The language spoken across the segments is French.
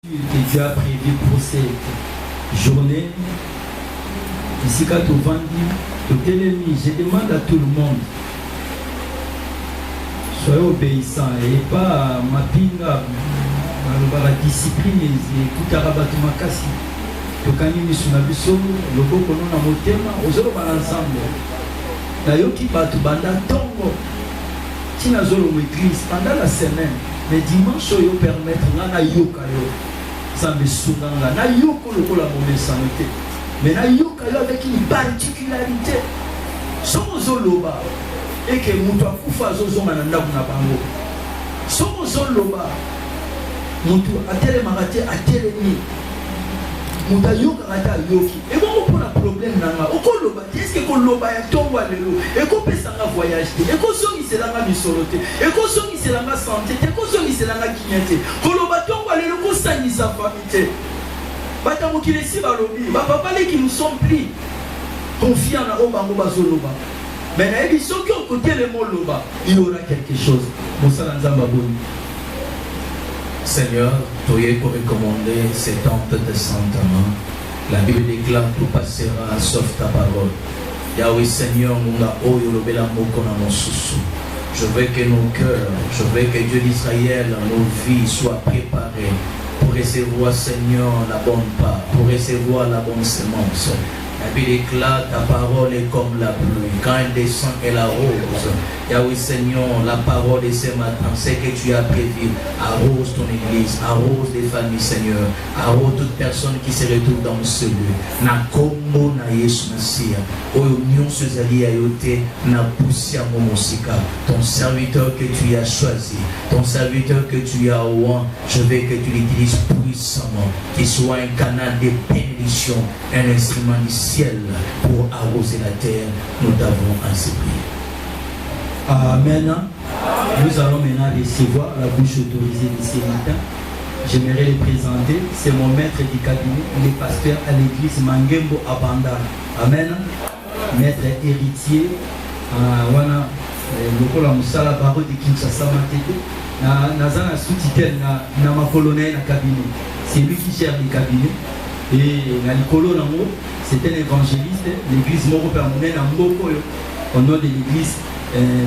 Que Dieu a prévu pour cette journée. Ici, quand tu vendis, je demande à tout le monde, soyez obéissants et pas ma pinga, la discipline, écoute Arabatou Makasi. Tu connais Misunabiso, le beau qu'on a motema, aux autres ensemble. D'ailleurs, qui va te banda tongo, Tina Zolo église pendant la semaine, mais dimanche, yo permettre, na yoka yo. Ça me souvient na yoko le la mauvaise santé mais na yoka avec une particularité somo zoloba et que mutu akufa zozonga na ndaku na bango somo zoloba mutu atelemaka te atelemi mutu ayoka ata yoki et bon pour un problème nanga okoloba est-ce que koloba ya tongo lelo et ko pesa nga voyage te et ko songi selanga misolo te et ko songi selanga santé te ko songi selanga kinyate koloba tongo lelo ko sangisa famille bata mokile si balobi ba papa les qui nous sont pris confiants na obango bazoloba mais na ebi soki au côté le mot loba il y aura quelque chose mosala nzamba boni. Seigneur, tu es recommandé ces temps de Saint-Amand. La Bible déclare tout passera sauf ta parole. Yahweh Seigneur, je veux que nos cœurs, je veux que Dieu d'Israël, nos vies soient préparées pour recevoir Seigneur la bonne part, pour recevoir la bonne semence. La Bible déclare ta parole est comme la pluie, quand elle descend, elle arrose. Yahweh Seigneur, la parole de ce matin, c'est que tu as prévu, arrose ton église, arrose les familles Seigneur, arrose toute personne qui se retrouve dans ce lieu. Na kombo na Yesu Messia, oyo nyonso ezali ayote na poussé à momosika. Ton serviteur que tu as choisi, ton serviteur que tu as oint, je veux que tu l'utilises puissamment, qu'il soit un canal de bénédiction, un instrument du ciel pour arroser la terre. Nous t'avons ainsi prié. Amen. Nous allons maintenant recevoir la bouche autorisée de ce matin. J'aimerais les présenter. C'est mon maître du cabinet, le pasteur à l'église Mangembo Abanda. Amen. Maître héritier. Wana lokola musala baro de Kinshasa Matete. Nazana sous-titel na ma colonel na cabinet. C'est lui qui gère le cabinet. Et Nalikolo Nango, c'est un évangéliste. L'église Moro Permounen à Mboko, au nom de l'église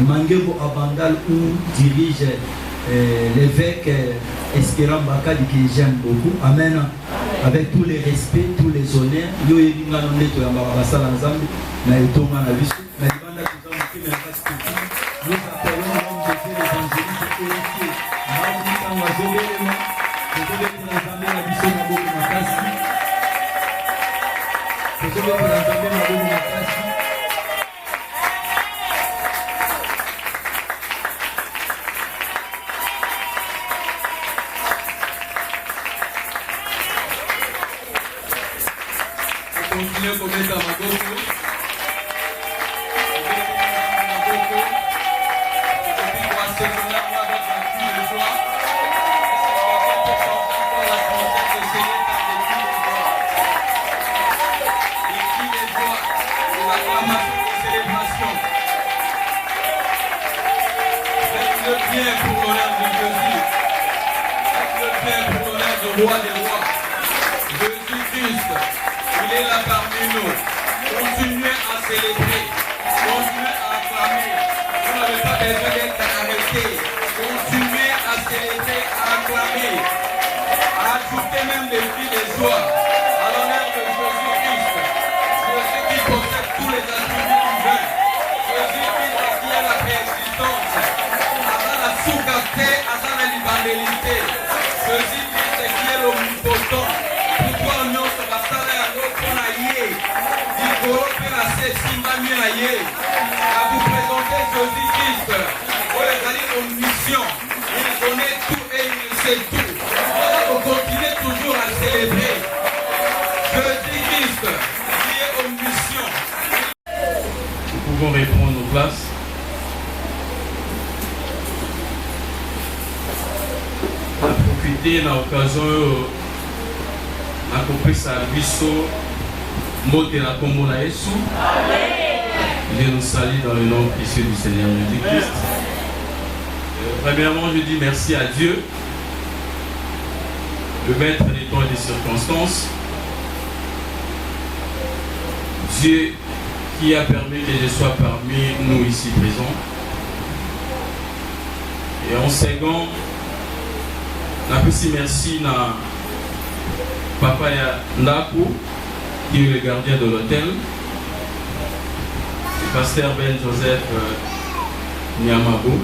Mangembo Abandal, où dirige l'évêque Espérant Bakadi, que j'aime beaucoup. Amen. Avec tous les respects, tous les honneurs. Yo Elinga Noneto Yambabasa Lanzambi, Naïtonga Navisu, Naïbanda Kuzambi, nous appelons l'homme de Dieu, l'évangéliste héritier. Maïta Wazobelema, Wazobelema Lanzambi, Navisu Naboku Makasi. Wazobelema Lanzambi, Naboku Makasi. Continuez comme ça, Magoko. Roi des rois, Jésus-Christ, il est là parmi nous. Continuez à célébrer, continuez à acclamer. Vous n'avez pas besoin d'être arrêté. Continuez à célébrer, à acclamer, à ajouter même des cris de joie à l'honneur de Jésus-Christ. Jésus qui possède tous les attributs divins. Jésus-Christ qui est la préexistence. À la sous-capté, à la libéralité. Jésus l'omnipotent, pourquoi nous sommes à vous présenter Jésus-Christ, vous allez omniscient, il connaît tout et il sait tout. Vous continuez toujours à célébrer Jésus-Christ qui est omniscient. Nous pouvons répondre nos places. On a profité de l'occasion à compris sa biso mot de la combo la Yesu. Je nous salue dans le nom précieux du Seigneur Jésus-Christ. Premièrement, je dis merci à Dieu le maître des temps et des circonstances, Dieu qui a permis que je sois parmi nous ici présents. Et en second, merci à Papa Ndaku, qui est le gardien de l'hôtel, le pasteur Ben Joseph Niamabou.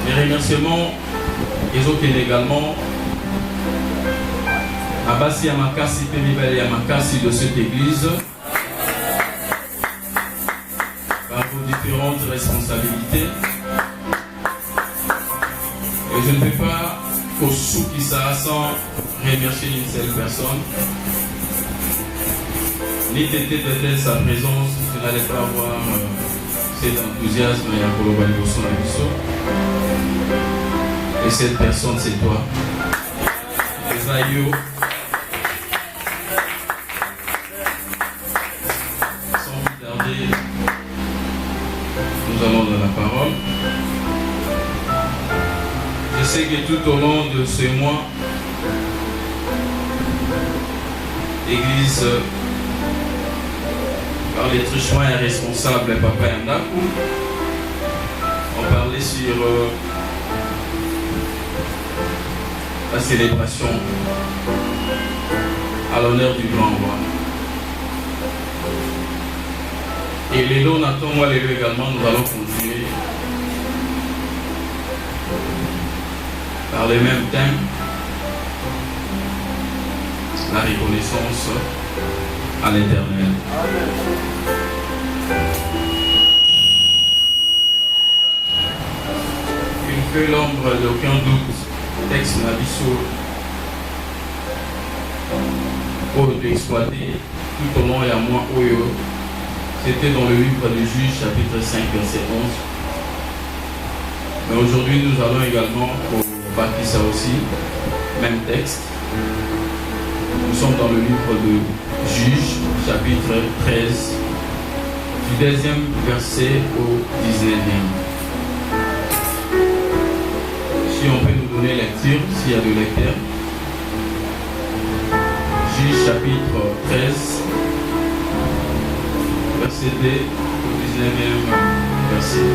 Mes remerciements, ils ont également à Bassi Yamakasi, Pémibel Yamakasi de cette église, par vos différentes responsabilités. Et je ne peux pas, au Soukissa, sans remercier une seule personne, ni têter peut-être sa présence, je n'allais pas avoir cet enthousiasme et un collaboration à l'issue. Et cette personne, c'est toi. Esaïo. Sans plus tarder, nous allons dans la parole. Je sais que tout au long de ce mois, l'Église, par les truchements irresponsables, Papa Ndaku, on parlait sur la célébration à l'honneur du grand roi. Et les lots, Nathan, moi, les lots également, nous allons continuer par le même thème, la reconnaissance à l'Éternel. Il fait l'ombre d'aucun doute, texte Nabiso, pour exploiter tout au long et à moi, c'était dans le livre de Juges, chapitre 5, verset 11. Mais aujourd'hui, nous allons également pour Bakissa aussi, même texte. Nous sommes dans le livre de Juges, chapitre 13, du 2e verset au 19e. Si on peut nous donner lecture, s'il y a de lecteurs. Juges, chapitre 13, verset 2 au 19e verset.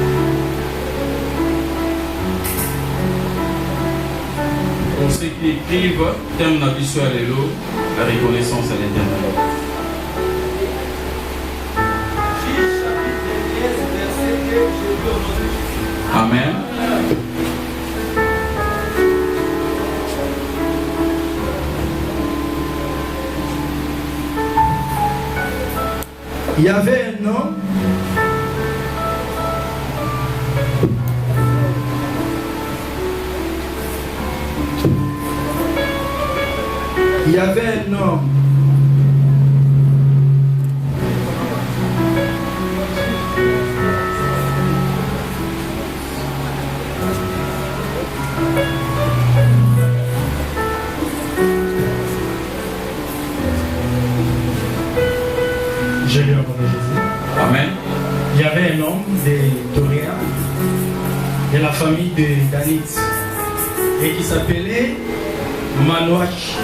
Pour ceux qui écrivent, thème Nabiso Allélo, la reconnaissance à l'Éternel. Amen. Il y avait un homme Je lui ai demandé Jésus. Amen. Il y avait un homme de Doria, de la famille de Danit, et qui s'appelait Manoach.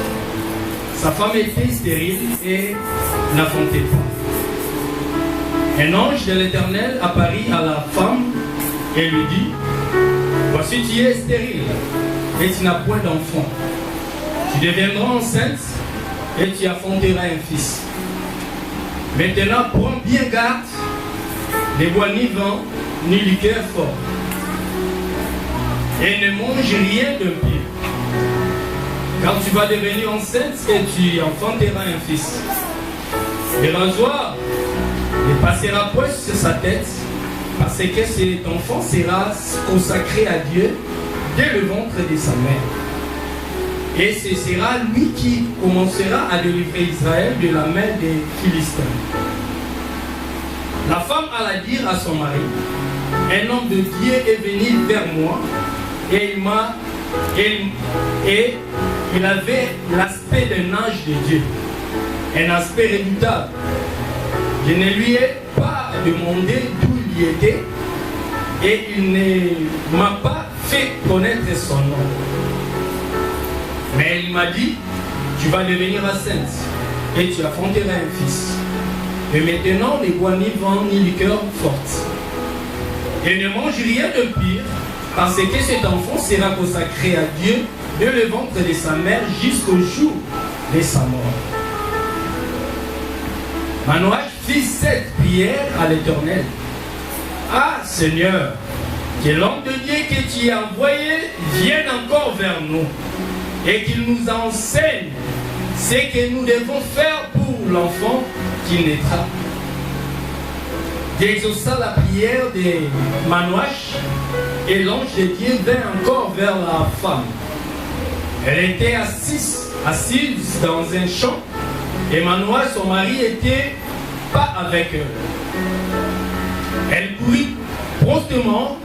Sa femme était stérile et n'enfantait pas. Un ange de l'Éternel apparut à la femme et lui dit: voici, tu es stérile et tu n'as point d'enfant. Tu deviendras enceinte et tu enfanteras un fils. Maintenant, prends bien garde, ne bois ni vin, ni liqueur fort. Et ne mange rien d'impur. Car tu vas devenir enceinte et tu enfanteras un fils. Le rasoir ne passera point sur sa tête, parce que cet enfant sera consacré à Dieu dès le ventre de sa mère. Et ce sera lui qui commencera à délivrer Israël de la main des Philistins. La femme alla dire à son mari: un homme de Dieu est venu vers moi et il avait l'aspect d'un ange de Dieu, un aspect redoutable. Je ne lui ai pas demandé d'où il était et il ne m'a pas fait connaître son nom. Mais il m'a dit, tu vas devenir enceinte et tu affronteras un fils. Et maintenant, ne bois ni vin ni liqueur forte. Et ne mange rien de pire, parce que cet enfant sera consacré à Dieu de le ventre de sa mère jusqu'au jour de sa mort. Manoach fit cette prière à l'Éternel. Ah Seigneur, que l'homme de Dieu que tu as envoyé vienne encore vers nous et qu'il nous enseigne ce que nous devons faire pour l'enfant qui naîtra. Dieu exauça la prière de Manoach et l'ange de Dieu vint encore vers la femme. Elle était assise dans un champ et Manoach, son mari, n'était pas avec elle. Elle courut promptement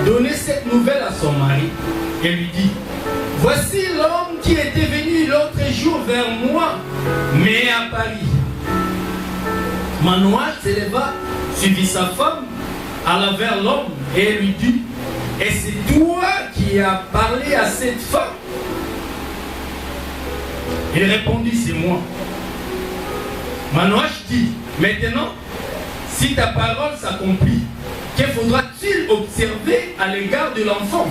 donner cette nouvelle à son mari et lui dit: voici l'homme qui était venu l'autre jour vers moi, mais à Paris. Manoach se leva, suivit sa femme, alla vers l'homme et lui dit: et c'est toi qui as parlé à cette femme? Il répondit: c'est moi. Manoach dit: maintenant, si ta parole s'accomplit, que faudra-t-il observer à l'égard de l'enfant?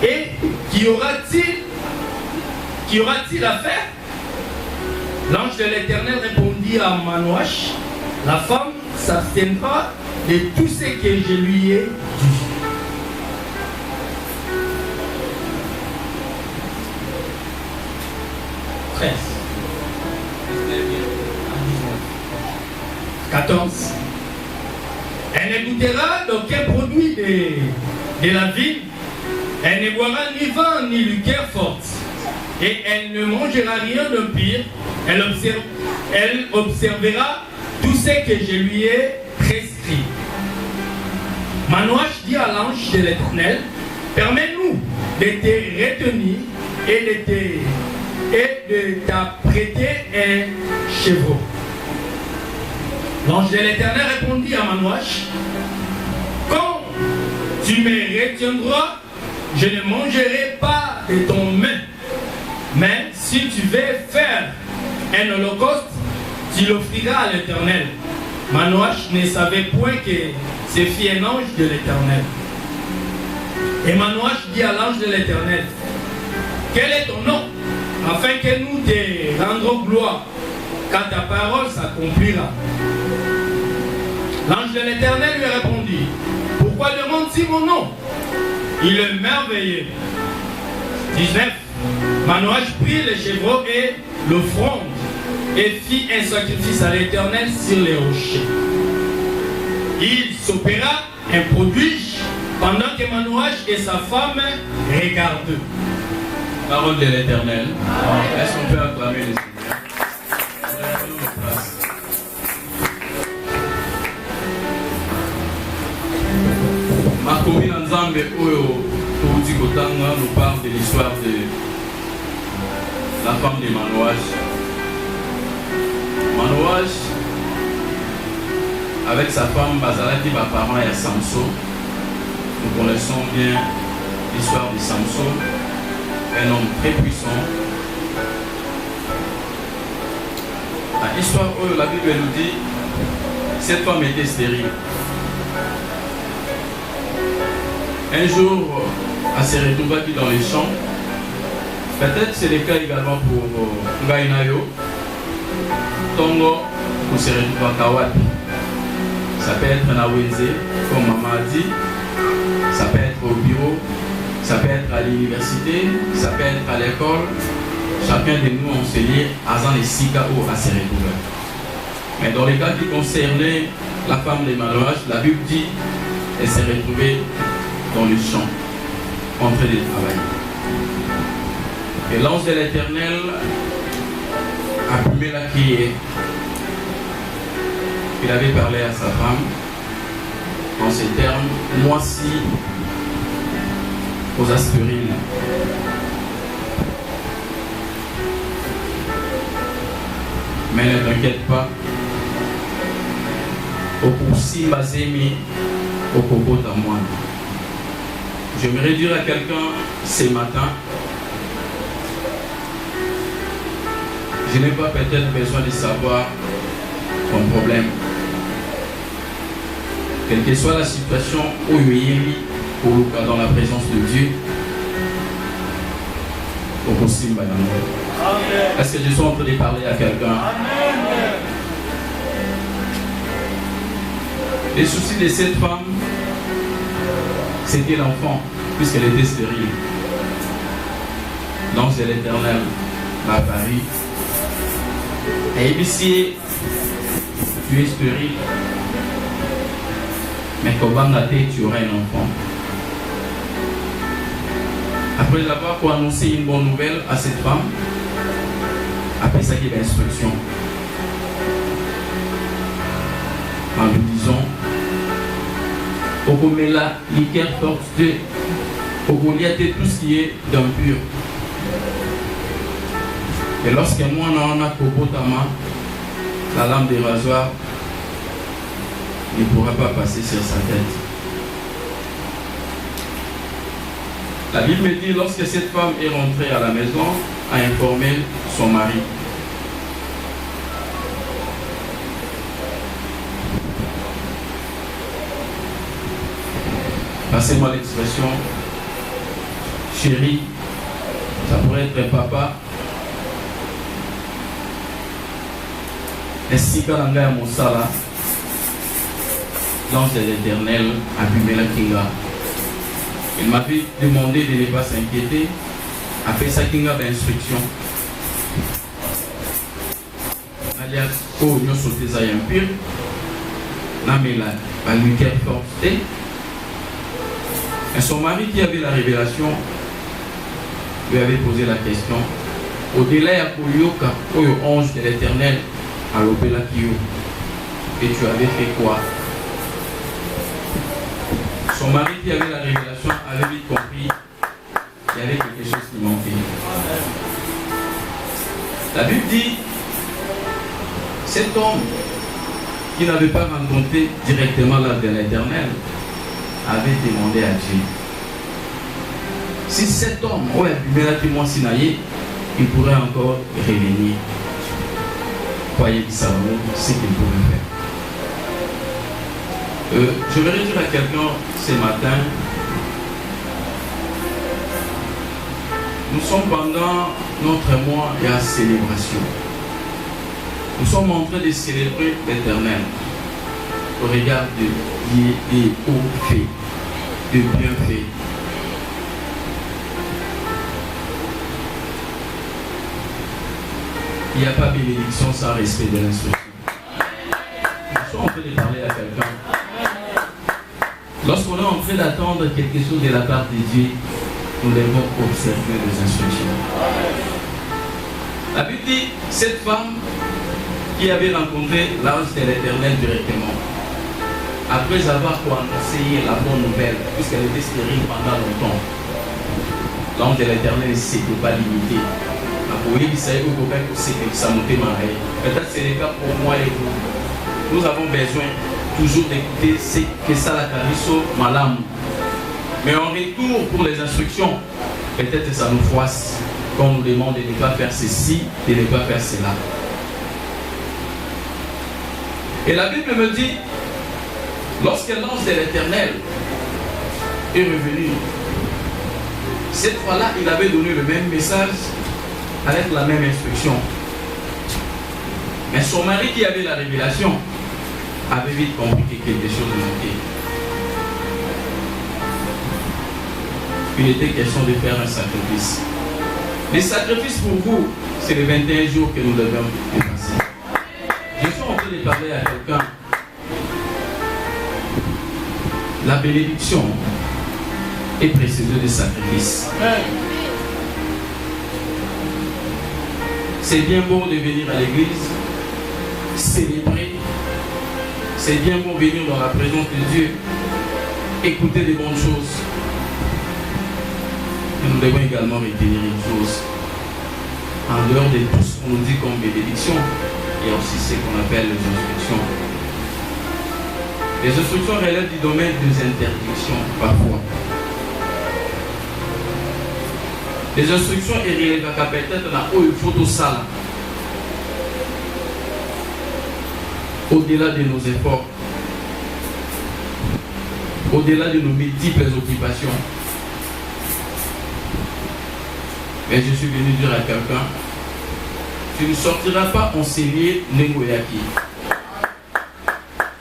Et qu'y aura-t-il à faire? L'ange de l'Éternel répondit à Manoach: la femme s'abstiendra de tout ce que je lui ai dit. « 13. 14. Elle ne goûtera d'aucun produit de la ville, elle ne boira ni vin ni liqueur forte, et elle ne mangera rien de pire, elle observera tout ce que je lui ai prescrit. Manoach dit à l'ange de l'Éternel: permets-nous de te retenir et de t'apprêter un chevreau. L'ange de l'Éternel répondit à Manoach: quand tu me retiendras, je ne mangerai pas de ton main. Mais si tu veux faire un holocauste, tu l'offriras à l'Éternel. Manoach ne savait point que ce fut un ange de l'Éternel. Et Manoach dit à l'ange de l'Éternel: quel est ton nom, afin que nous te rendrons gloire, quand ta parole s'accomplira? L'ange de l'Éternel lui répondit: pourquoi demandes-tu mon nom? Il est merveilleux. 19. Manoach prit le chevreau et l'offrande et fit un sacrifice à l'Éternel sur les rochers. Il s'opéra un prodige pendant que Manoach et sa femme regardaient. Parole de l'Éternel. Est-ce qu'on peut acclamer le Seigneur? Makomi Nzambe Oyo Touti Kotanga nous parle de l'histoire de la femme de Manoach. Manoach, avec sa femme Bazalaki, ma parent et Samson, nous connaissons bien l'histoire de Samson, un homme très puissant. L'histoire où la Bible nous dit cette femme était stérile. Un jour, elle s'est retrouvée dans les champs. Peut-être c'est le cas également pour Ngainayo. Tongo, pour se retrouver à Kawapi. Ça peut être à Wenze, comme maman a dit. Ça peut être au bureau. Ça peut être à l'université. Ça peut être à l'école. Chacun de nous enseignait à Zan et Sika ou à se retrouver. Mais dans les cas qui concernaient la femme de Manoach, la Bible dit qu'elle s'est retrouvée dans le champ, en train de travailler. Et l'ange de l'Éternel a plumé la criée. Il avait parlé à sa femme en ces termes: moi-ci aux aspirines. Mais ne t'inquiète pas, au poursi basemi, au coco d'amoine. J'aimerais dire à quelqu'un ce matin, Je n'ai pas peut-être besoin de savoir ton problème. Quelle que soit la situation où il est dans la présence de Dieu, est-ce que je suis en train de parler à quelqu'un? Les soucis de cette femme, c'était l'enfant, puisqu'elle était stérile. L'ange de l'Éternel m'a apparu. Et ici, tu es stérile. Mais comment tu auras un enfant? Après avoir annoncé une bonne nouvelle à cette femme, après ça, il y a l'instruction. En lui disant, au la liqueur forte, au tout ce qui est d'impur. Et lorsque moi, on a Kobotama, la lame des rasoirs ne pourra pas passer sur sa tête. La Bible me dit, lorsque cette femme est rentrée à la maison, a informé son mari. Passez-moi l'expression, chérie, ça pourrait être papa. Ainsi qu'à l'engagement à mon sala, l'ange de l'Éternel a bumé la kinga. Il m'avait demandé de ne pas s'inquiéter. Après ça, kinga d'instruction. Alias, oh, nous sommes des impurs. Namela, la lumière forte. Et son mari qui avait la révélation lui avait posé la question. Au-delà, il y a un ange de l'Éternel à l'Opéla Kyo. Et tu avais fait quoi? Son mari qui avait la révélation avait vite compris qu'il y avait quelque chose qui manquait. La Bible dit, cet homme qui n'avait pas rencontré directement l'âme de l'Éternel avait demandé à Dieu. Si cet homme, il pourrait encore revenir. Croyez que ça c'est qu'il pouvait faire. Je vais dire à quelqu'un ce matin, nous sommes pendant notre mois de la célébration. Nous sommes en train de célébrer l'Éternel au regard des hauts faits, de bienfaits. Il n'y a pas de bénédiction sans respect de l'instruction. Nous sommes en train de parler à quelqu'un. Lorsqu'on est en train d'attendre quelque chose de la part de Dieu, nous devons observer les instructions. La Bible dit, cette femme qui avait rencontré l'ange de l'Éternel directement, après avoir annoncé la bonne nouvelle, puisqu'elle était stérile pendant longtemps, l'ange de l'Éternel ne s'était pas limité. Peut-être c'est le cas pour moi et vous. Nous avons besoin toujours d'écouter ce que ça la carisso malam. Mais en retour pour les instructions, peut-être ça nous froisse quand on nous demande de ne pas faire ceci, de ne pas faire cela. Et la Bible me dit, lorsque l'ange de l'Éternel est revenu, cette fois-là, il avait donné le même message avec la même instruction. Mais son mari qui avait la révélation avait vite compris que quelque chose manquait. Il était question de faire un sacrifice. Les sacrifices pour vous, c'est les 21 jours que nous devons dépasser. Je suis en train de parler à quelqu'un. La bénédiction est précédée des sacrifices. C'est bien beau de venir à l'église, célébrer. C'est bien beau de venir dans la présence de Dieu, écouter des bonnes choses. Mais nous devons également retenir une chose. En dehors de tout ce qu'on nous dit comme bénédiction, il y a aussi ce qu'on appelle les instructions. Les instructions relèvent du domaine des interdictions, parfois. Les instructions relèvent peut-être dans où il faut tout ça. au-delà de nos efforts, au-delà de nos multiples occupations. Mais je suis venu dire à quelqu'un, tu ne sortiras pas enseigner Nengoyaki.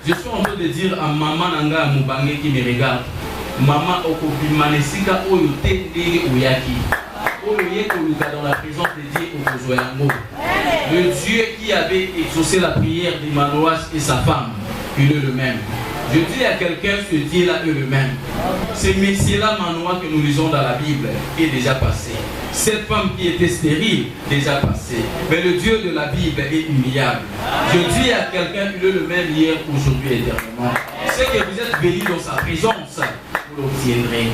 Je suis en train de dire à maman Nanga Moubange qui me regarde, maman Okobimanesika Oyote Nege Oyaki. Oyoye Koluka dans la présence de Dieu au Kozoyango. Le Dieu qui avait exaucé la prière d'Imanoas et sa femme, il est le même. Je dis à quelqu'un, ce Dieu-là est le même. Ce Messie-là, Manoa, que nous lisons dans la Bible, est déjà passé. Cette femme qui était stérile, déjà passée. Mais le Dieu de la Bible est humiliable. Je dis à quelqu'un, il est le même hier, aujourd'hui, éternellement. C'est que vous êtes bénis dans sa présence, vous l'obtiendrez.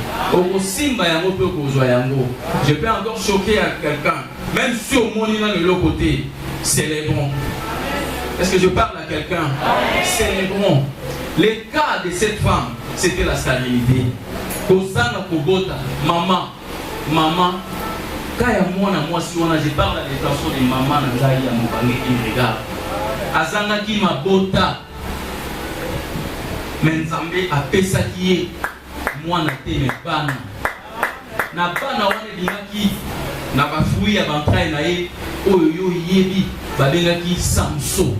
Je peux encore choquer à quelqu'un, même si au monde il est de l'autre côté, célébrons. Est-ce que je parle à quelqu'un? Célébrons. Les cas de cette femme, c'était la stérilité. Kozana Kogota, maman, quand il y a moi, si on a, je parle à l'intention de maman, Nangaï, à Moubange, qui me regarde. Azana qui m'a bota. Mais Nzambe a pesa qui est, moi, na te me bana. Na bana wane bingaki, na ba fruit à bantraille na ye, oyo yebi, babengaki Samso.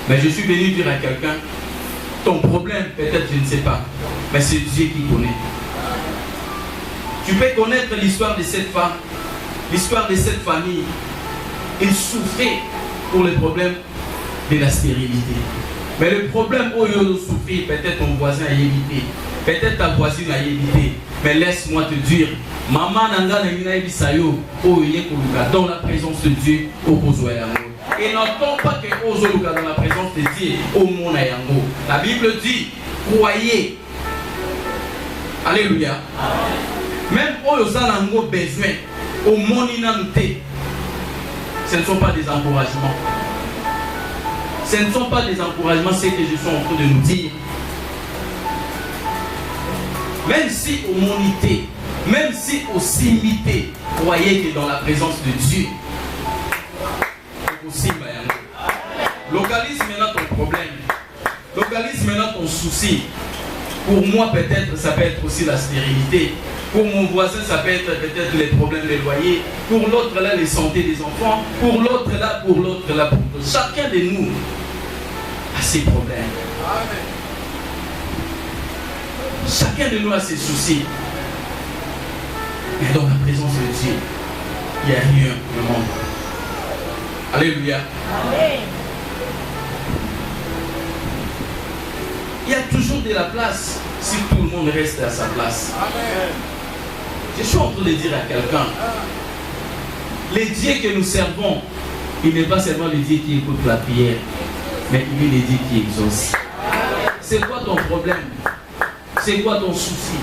Mais je suis venu dire à quelqu'un, ton problème, peut-être je ne sais pas, mais c'est Dieu qui connaît. Tu peux connaître l'histoire de cette femme, l'histoire de cette famille. Ils souffraient pour le problème de la stérilité. Mais le problème où ils souffrent, peut-être ton voisin a évité, peut-être ta voisine a évité. Mais laisse-moi te dire, maman nanga na bisayo, dans la présence de Dieu, au Kozoyango. Et n'entends pas que Ozoluka dans la présence de Dieu, au Monayango. La Bible dit, croyez. Alléluia. Même aux alango besoin, au moninanté, ce ne sont pas des encouragements. Ce ne sont pas des encouragements, c'est que je suis en train de nous dire. Même si au monité, même si au simité, croyez que dans la présence de Dieu, localise maintenant ton problème, localise maintenant ton souci. Pour moi, peut-être, ça peut être aussi la stérilité. Pour mon voisin, ça peut être peut-être les problèmes des loyers. Pour l'autre, là, les santé des enfants. Pour l'autre, là, pour l'autre, là, pour l'autre. Chacun de nous a ses problèmes. Chacun de nous a ses soucis. Mais dans la présence de Dieu, il n'y a rien au monde. Alléluia. Amen. Il y a toujours de la place si tout le monde reste à sa place. Amen. Je suis en train de dire à quelqu'un, le Dieu que nous servons, il n'est pas seulement le Dieu qui écoute la prière, mais il est le Dieu qui exauce. C'est quoi ton problème? C'est quoi ton souci?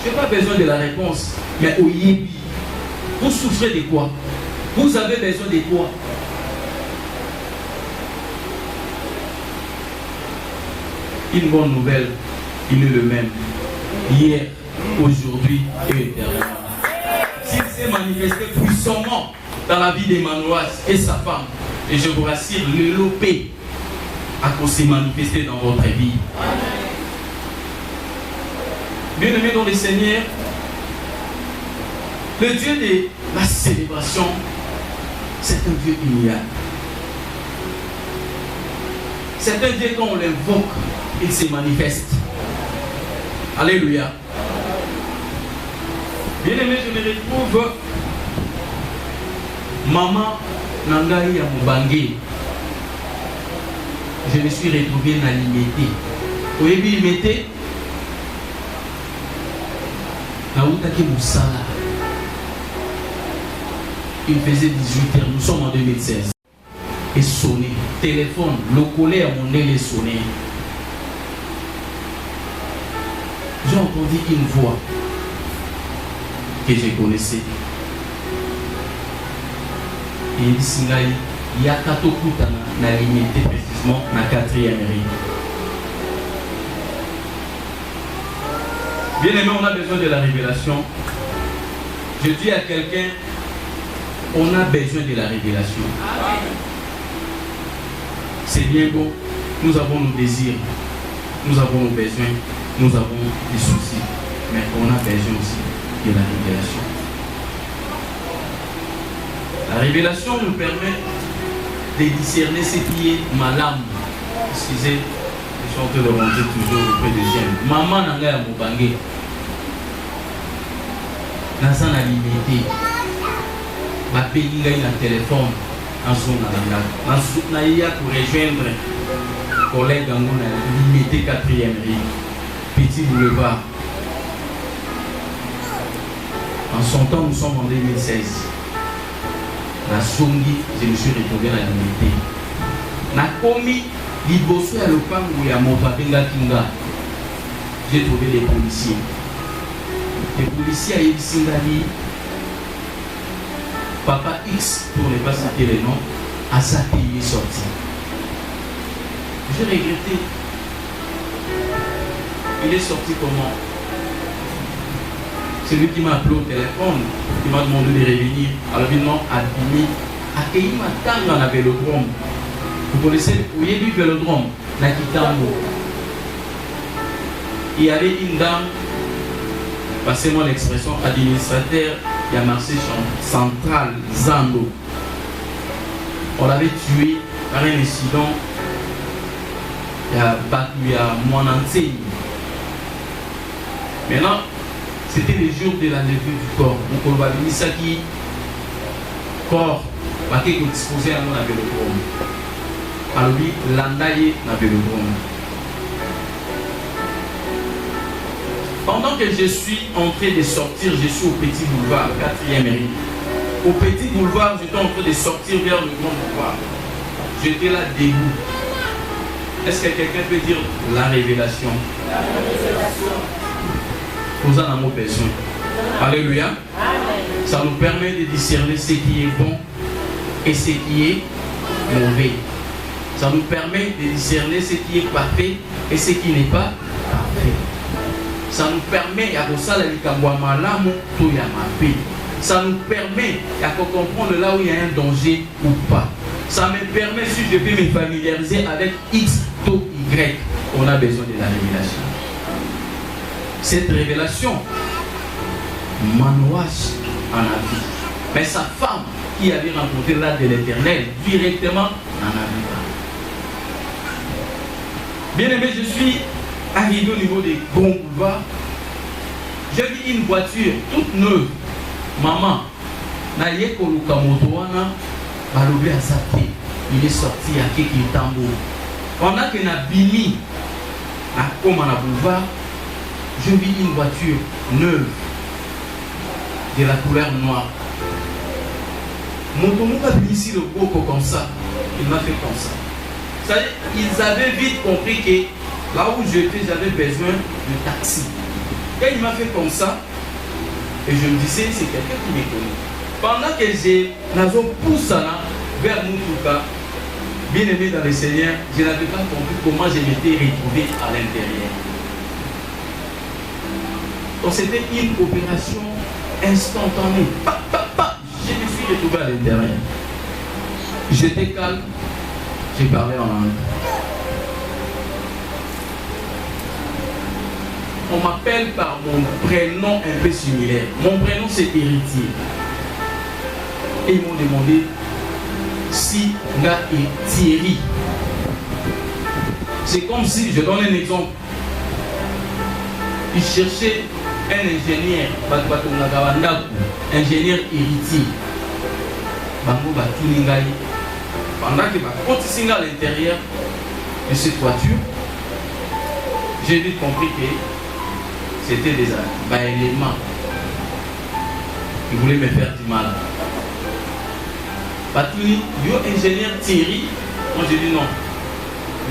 Je n'ai pas besoin de la réponse, mais au Yébi, vous souffrez de quoi? Vous avez besoin de quoi? Une bonne nouvelle, il est le même. Hier, aujourd'hui et éternellement. S'il s'est manifesté puissamment dans la vie d'Emmanuel et sa femme, et je vous rassure, le lopé a s'est manifesté dans votre vie. Bien-aimés dans le Seigneur, le Dieu de la célébration, c'est un Dieu humiliant. C'est un Dieu quand on l'invoque, il se manifeste. Alléluia. Bien-aimé, je me retrouve maman Nangaï à Moubange. Je me suis retrouvé dans l'immédiat. Vous voyez l'immédiat? Naoutaki Moussala. Il faisait 18 heures, nous sommes en 2016. Et sonné, téléphone, le collet à mon nez, sonné. J'ai entendu une voix que je connaissais. Et il dit, il y a 4 coups dans la limité, précisément dans la 4e rue. Bien aimé, on a besoin de la révélation. Je dis à quelqu'un, on a besoin de la révélation. C'est bien beau, nous avons nos désirs, nous avons nos besoins, nous avons des soucis, mais on a besoin aussi de la révélation. La révélation nous permet de discerner ce qui est malade. Excusez, je suis en train de rentrer toujours auprès de Dieu. Maman n'a pas mobangé. Naza na limité. Ma pays gagne un téléphone en son alanga. Na iya pour rejoindre collègue en limité 4e rue. Petit boulevard. En son temps, nous sommes en 2016. La Songi, je me suis retrouvé à la limité. Na commis liboso ya lopango ya moto abenga. J'ai trouvé les policiers. Les policiers à Singani, Papa X, pour ne pas citer les noms, à sa pays est sorti. J'ai regretté. Il est sorti comment? C'est lui qui m'a appelé au téléphone, qui m'a demandé de revenir. Alors non, abîmé, accueilli ma tante dans la vélodrome. Vous connaissez, vous voyez du vélodrome, Nakitambo. Il y avait une dame, passez-moi l'expression, administrateur, il y a marché central, Zando. On l'avait tué par un incident. Il y a Moinanté. Maintenant, c'était le jour de la levée du corps. Donc on va venir ça qui corps, qui est disposé à mon vélodrome. Alors lui, l'andaille na vélodrome. Pendant que je suis en train de sortir, je suis au petit boulevard, 4e rue. Au petit boulevard, j'étais en train de sortir vers le grand boulevard. J'étais là debout. Est-ce que quelqu'un peut dire la révélation? La révélation. Nous en avons besoin. Alléluia. Amen. Ça nous permet de discerner ce qui est bon et ce qui est mauvais. Ça nous permet de discerner ce qui est parfait et ce qui n'est pas parfait. Ça nous permet ça nous permet de comprendre là où il y a un danger ou pas. Ça me permet, si je peux me familiariser avec X ou Y, on a besoin de la révélation. Cette révélation m'angoisse en avis. Mais sa femme qui avait rencontré l'âge de l'Éternel directement n'en avait pas. Bien aimé, je suis arrivé au niveau des grands boulevards. J'ai vu une voiture toute neuve. Maman, naye koluka motoana, balobé à sa pied. Il est sorti à Kiki Tambo. Pendant que na bimi, à comme à boulevard, je vis une voiture neuve de la couleur noire. Mon tomo a vu ici le coco comme ça. Il m'a fait comme ça. C'est-à-dire, ils avaient vite compris que là où j'étais, j'avais besoin de taxi. Et il m'a fait comme ça. Et je me disais, c'est quelqu'un qui me connaît. Pendant que j'ai poussé vers Moutouka, bien aimé dans le Seigneur, je n'avais pas compris comment je m'étais retrouvé à l'intérieur. Donc c'était une opération instantanée. Je me suis retrouvé à l'intérieur. J'étais calme, j'ai parlé en langue. On m'appelle par mon prénom un peu similaire. Mon prénom c'est Héritier. Et ils m'ont demandé si là est Thierry. C'est comme si, je donne un exemple. Ils cherchaient un ingénieur, ingénieur héritier. Pendant que je à l'intérieur de cette voiture, j'ai vite compris que c'était des éléments qui voulaient me faire du mal. Batuni, yo ingénieur Thierry, moi j'ai dit non.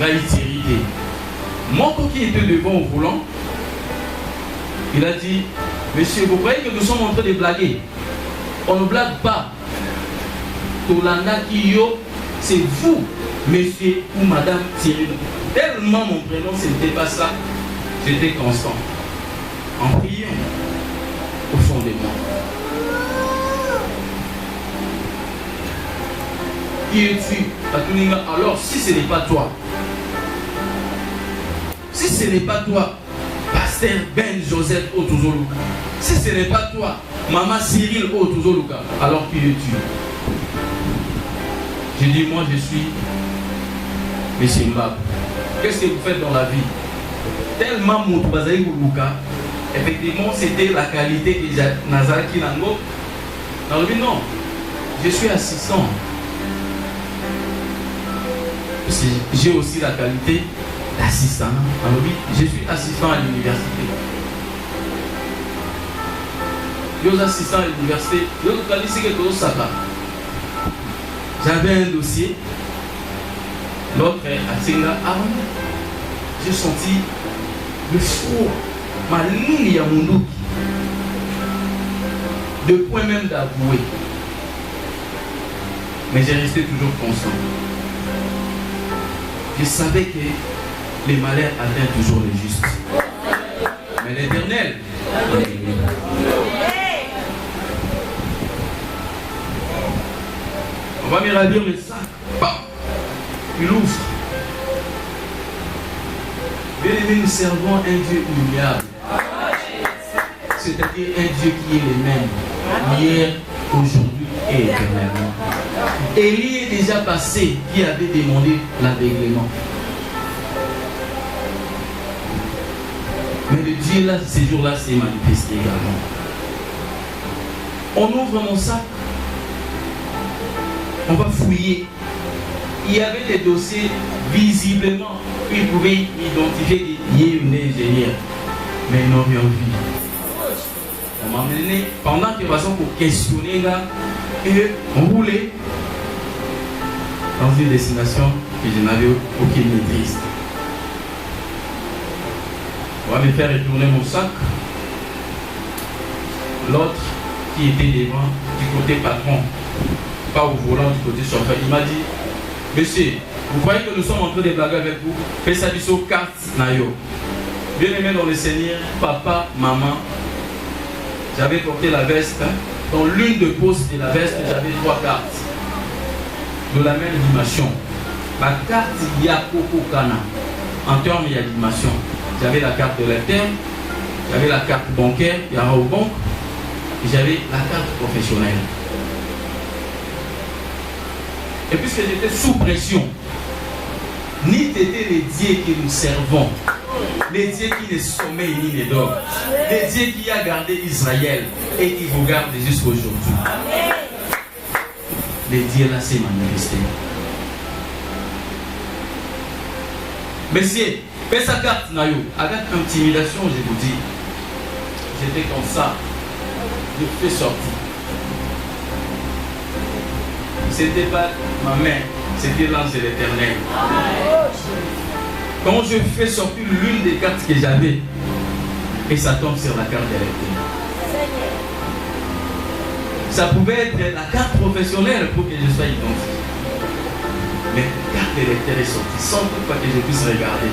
Là il Thierry. Mon qui était devant au volant, il a dit, monsieur, vous croyez que nous sommes en train de blaguer? On ne blague pas. Tolanda Kiyo, c'est vous, monsieur ou madame Thierry. Tellement mon prénom, ce n'était pas ça. J'étais constant. En priant au fond de moi. qui es-tu? Alors, si ce n'est pas toi, si ce n'est pas toi, Pasteur Ben Joseph Otuzoluka, si ce n'est pas toi, Maman Cyril Otuzoluka, alors qui es-tu? Je dis, moi je suis M. Mbab. Qu'est-ce que vous faites dans la vie? Tellement Moutoubazaï Luka, effectivement, c'était la qualité que Nazaraki Nango. Dans le but, non, je suis assistant. J'ai aussi la qualité d'assistant. Dans le but, je suis assistant à l'université. Je suis assistant à l'université. J'avais un dossier. L'autre est à Tsinga. J'ai senti le four, ma ligne à mon look. De point même d'avouer. Mais j'ai resté toujours constant. Je savais que les malheurs atteignent toujours les justes. Mais l'Éternel, on va me ravir le sac. Bam. Il ouvre. Bien aimé, nous servons un Dieu humiliable. C'est-à-dire un Dieu qui est le même, hier, aujourd'hui et éternellement. Élie est déjà passé, qui avait demandé l'aveuglement. Mais le Dieu là, ces jours-là, s'est manifesté également. On ouvre mon sac, on va fouiller. Il y avait des dossiers visiblement, ils pouvaient identifier qu'il y a une ingénieure, mais ils n'ont rien vu. On m'a amené pendant que façon pour questionner là, et on roulait dans une destination que je n'avais aucune maîtrise. On va me faire retourner mon sac. L'autre qui était devant, du côté patron, pas au volant, du côté chauffeur, il m'a dit, monsieur, vous croyez que nous sommes en train de blaguer avec vous? Faites ça du saut carte nayo. Bien aimé dans le Seigneur, papa, maman, j'avais porté la veste. Dans l'une des postes de la veste, j'avais 3 cartes de la même dimension. La carte Yakoko Kana, en termes de dimension. J'avais la carte de l'État, j'avais la carte bancaire, Yahoo Bank, et j'avais la carte professionnelle. Et puisque j'étais sous pression, ni t'étais les dieux que nous servons, les dieux qui ne sommeillent ni ne dorment, les dieux qui a gardé Israël et qui vous gardent jusqu'à aujourd'hui. Les dieux là s'est manifesté. Messieurs, fais sa carte Nayo, avec intimidation, je vous dis, j'étais comme ça, je fais sortir. C'était pas ma main, c'était l'ange de l'Éternel. Quand je fais sortir l'une des cartes que j'avais, et ça tombe sur la carte de l'Éternel. Ça pouvait être la carte professionnelle pour que je sois identifié. Mais la carte de l'Éternel est sortie sans toutefois que je puisse regarder.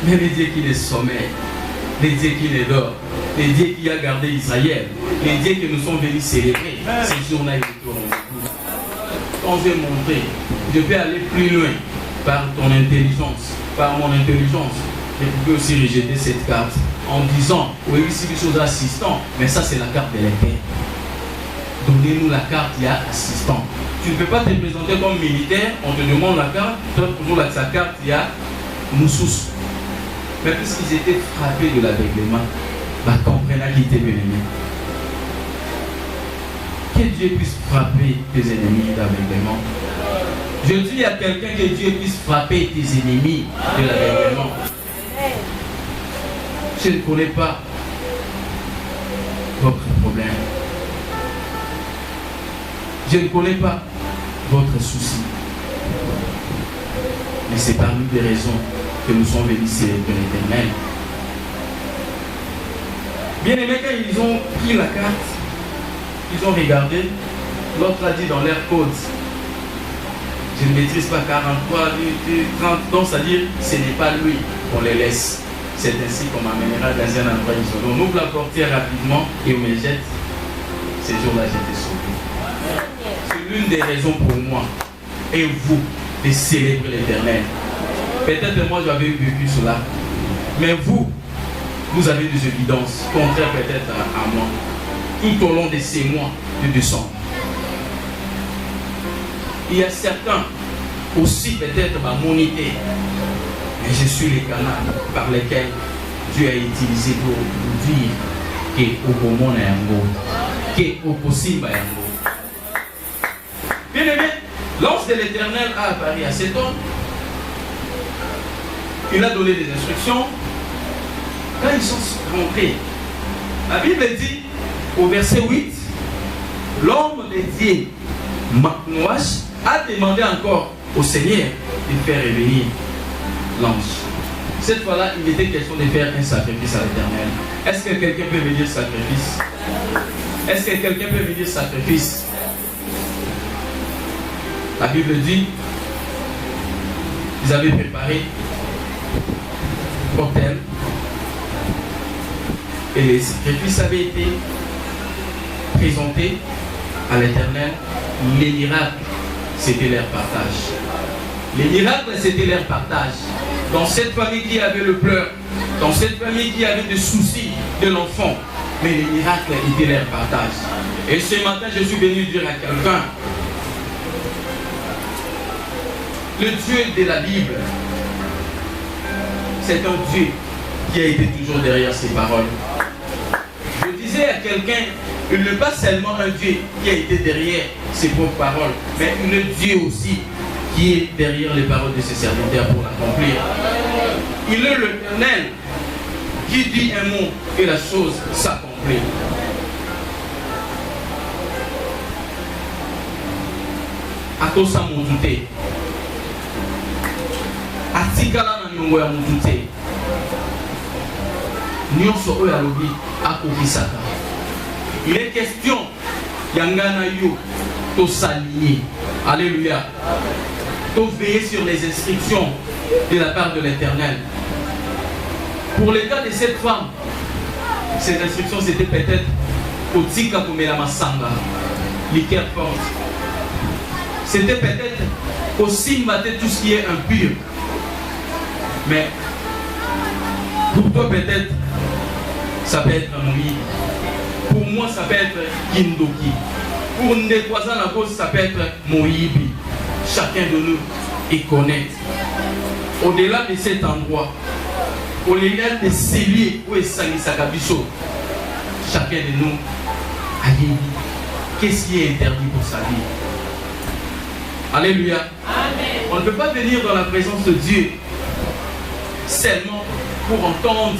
Mais les dieux qui les sommeillent, les dieux qui les dorment, les dieux qui a gardé Israël, les dieux que nous sommes venus célébrer, ces jours-là, ils étaient au rendez-vous. Quand je vais montrer, je vais aller plus loin par ton intelligence, par mon intelligence. Je pouvais aussi rejeter cette carte en disant, oui, c'est des choses assistants, mais ça c'est la carte de l'Éternel. Donnez-nous la carte, il y a assistant. Tu ne peux pas te présenter comme militaire, on te demande la carte, toi toujours sa carte, il y a Moussous. Mais puisqu'ils étaient frappés de l'aveuglement, bah comprenez qui était bien aimé. Que Dieu puisse frapper tes ennemis d'aveuglement. Je dis à quelqu'un que Dieu puisse frapper tes ennemis de l'aveuglement. Je ne connais pas votre problème. Je ne connais pas votre souci. Mais c'est parmi les raisons que nous sommes venus célébrer l'Éternel. Bien aimé, quand ils ont pris la carte, ils ont regardé, l'autre a dit dans leur code, je ne maîtrise pas 43, 30, donc c'est-à-dire ce n'est pas lui qu'on les laisse. C'est ainsi qu'on m'amènera dans un endroit isolé. On ouvre la portière rapidement et on me jette. Ces jours-là, j'étais sauvé. C'est l'une des raisons pour moi et vous de célébrer l'Éternel. Peut-être moi j'avais vécu cela, mais vous avez des évidences contraires peut-être à moi tout au long de ces mois de décembre. Il y a certains aussi peut-être ma monité, mais je suis les canaux par lesquels Dieu a utilisé pour vous dire que au moment que au possible. Bien aimé, l'ange de l'Éternel a apparu à cet homme. Il a donné des instructions. Quand ils sont rentrés, la Bible dit au verset 8, l'homme de Dieu, Manoach, a demandé encore au Seigneur de faire revenir l'ange. Cette fois-là, il était question de faire un sacrifice à l'Éternel. Est-ce que quelqu'un peut me dire sacrifice? Est-ce que quelqu'un peut me dire sacrifice? La Bible dit, ils avaient préparé l'autel et les sacrifices avaient été présentés à l'Éternel. Les miracles, c'était leur partage. Les miracles, c'était leur partage. Dans cette famille qui avait le pleur, dans cette famille qui avait des soucis de l'enfant, mais les miracles étaient leur partage. Et ce matin, je suis venu dire à quelqu'un, le Dieu de la Bible, c'est un Dieu qui a été toujours derrière ses paroles. Je disais à quelqu'un, il n'est pas seulement un Dieu qui a été derrière ses propres paroles, mais un Dieu aussi qui est derrière les paroles de ses serviteurs pour l'accomplir. Il est l'Éternel qui dit un mot et la chose s'accomplit. Akosa Moutouté. Atikala na nyongo ya Moutouté. Nyonso oyo alobi akokisaka. Il est question Yangana yo to s'aligner. Alléluia. To veiller sur les instructions de la part de l'Éternel. Pour le cas de cette femme, ces instructions c'était peut-être Otika Komela Masanga, liqueur forte. C'était peut-être aussi mater tout ce qui est impur. Mais pour toi peut-être ça peut être Moui. Pour moi ça peut être Kindoki. Pour Ndekwaza la cause ça peut être Moïbi. Chacun de nous est connaît. Au-delà de cet endroit, au-delà de celui où est Sani Sakabiso, chacun de nous a dit qu'est-ce qui est interdit pour sa vie. Alléluia. Amen. On ne peut pas venir dans la présence de Dieu seulement pour entendre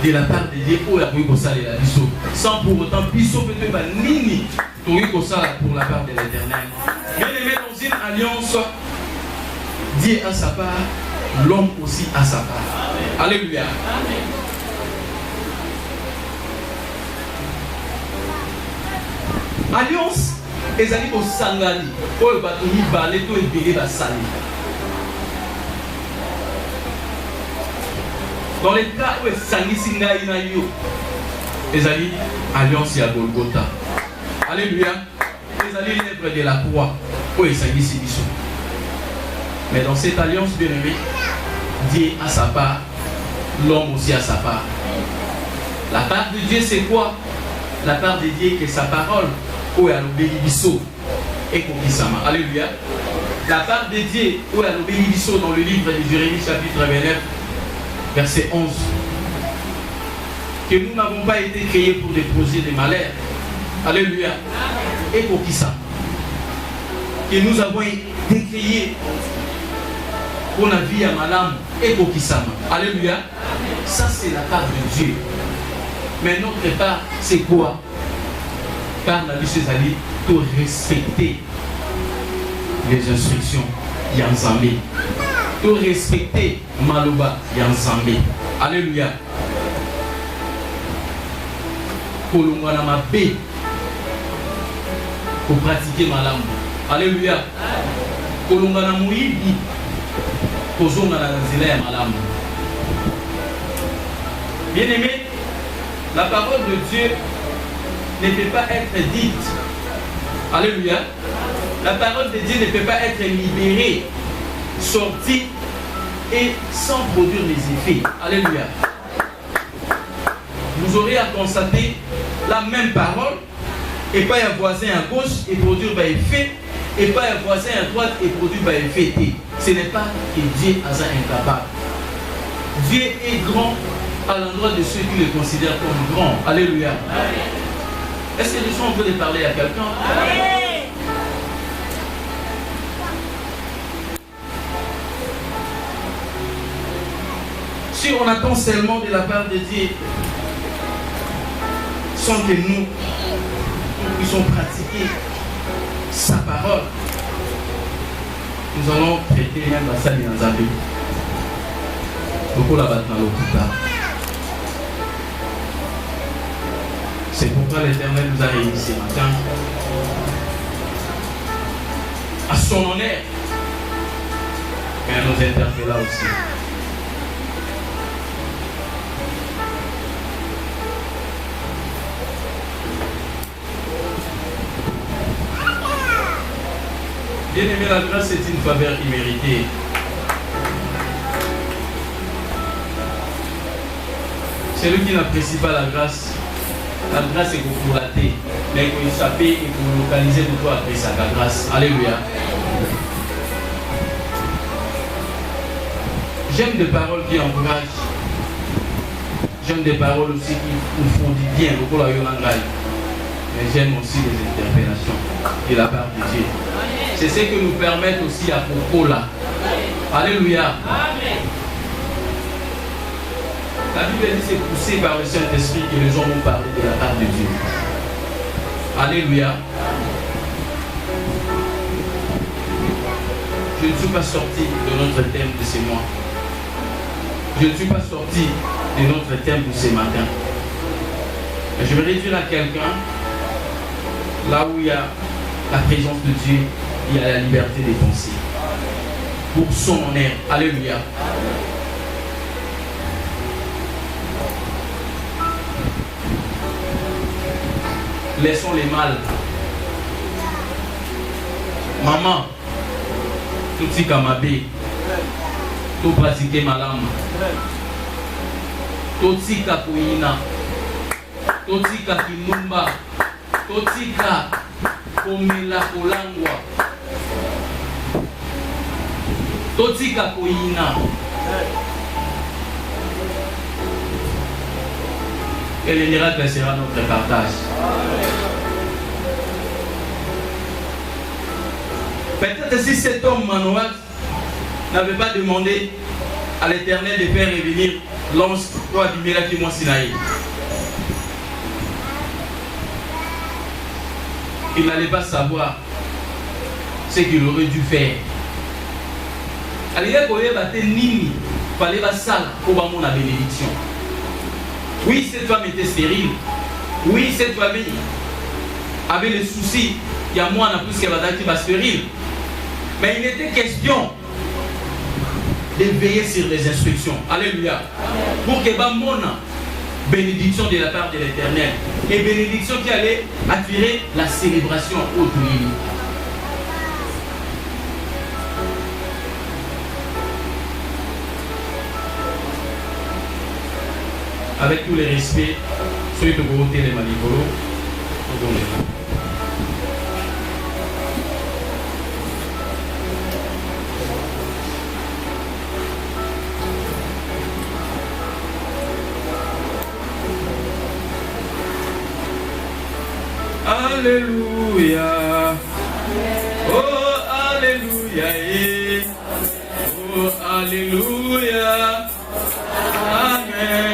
de la part de Dieu sans pour autant Bisso peut-être nini pour la part de l'Éternel. Bien aimé, dans une alliance, Dieu a sa part, l'homme aussi a sa part. Amen. Alléluia. Amen. Alliance, ils allaient au Sangali, où le bateau y balait, tout est béni à Sali. Dans les cas où Sangi Singa Inayo, ils allaient alliance à Golgotha. Alléluia. Ils allaient l'œuvre de la croix, où ils Sangi Sibiso. Mais dans cette alliance bien-aimée, Dieu a sa part, l'homme aussi a sa part. La part de Dieu c'est quoi? La part de Dieu c'est sa parole, où il y a l'obéissance et Kokisama. Alléluia. La part de Dieu, où il y a l'obéissance dans le livre de Jérémie chapitre 29, verset 11. Que nous n'avons pas été créés pour des projets de malheur. Alléluia. Et Kokisama. Que nous avons été créés pour la vie à Malam et Kokisama. Alléluia. Ça c'est la part de Dieu. Mais notre part c'est quoi? Car la vie c'est allé pour respecter les instructions Yanzamé. Pour respecter Malouba Yanzamé. Alléluia. Pour le Mwanama B. Pour pratiquer Malam. Alléluia. Pour le Mwanama Mouibi. Bien aimé, la parole de Dieu ne peut pas être dite Alléluia. La parole de Dieu ne peut pas être libérée, sortie et sans produire les effets. Alléluia. Vous aurez à constater la même parole et pas un voisin à gauche et produire un effet et pas un voisin à droite et produire un effet. Ce n'est pas que Dieu est incapable. Dieu est grand à l'endroit de ceux qui le considèrent comme grand. Alléluia. Est-ce que les gens veulent parler à quelqu'un? Si on attend seulement de la part de Dieu, sans que nous puissions pratiquer sa parole, nous allons traiter même la salle dans la vie. C'est pourquoi l'Éternel nous a réunis ce matin à son honneur et à nos interpellats aussi. Bien aimé, la grâce est une faveur imméritée. Celui qui n'apprécie pas la grâce est pour latter, mais il faut échapper et pour localiser de toi après sa grâce. Alléluia. J'aime des paroles qui encouragent. J'aime des paroles aussi qui nous font du bien. Mais j'aime aussi les interpellations de la part de Dieu. C'est ce que nous permettent aussi à Popola. Alléluia. La Bible dit c'est poussé par le Saint-Esprit que les gens vont parler de la part de Dieu. Alléluia. Je ne suis pas sorti de notre thème de ce mois. Je ne suis pas sorti de notre thème de ce matin. Mais je vais dire à quelqu'un, là où il y a la présence de Dieu, il y a la liberté des pensées. Pour son honneur. Alléluia. Laissons les mal. Maman, tout ce kamabé, tout pratiquer malam, tout ce kakoïna, tout ce kakimumba, tout ce komela kolangwa, tout ce kakoïna. Et le miracle sera notre partage. Peut-être si cet homme Manoas n'avait pas demandé à l'Éternel de faire revenir l'ange pour abîmer la Kimon Sinaï, il n'allait pas savoir ce qu'il aurait dû faire. Il fallait pas ça pour la bénédiction. Oui, cette femme était stérile. Oui, cette famille avait les soucis. Il y a moins en plus qu'elle va stérile. Mais il était question de veiller sur les instructions. Alléluia. Pour que mon bénédiction de la part de l'Éternel. Et bénédiction qui allait attirer la célébration au Dieu. Avec tous les respects, soyez de côté les manipulos. Alléluia. Oh, Alléluia. Oh, Alléluia. Amen.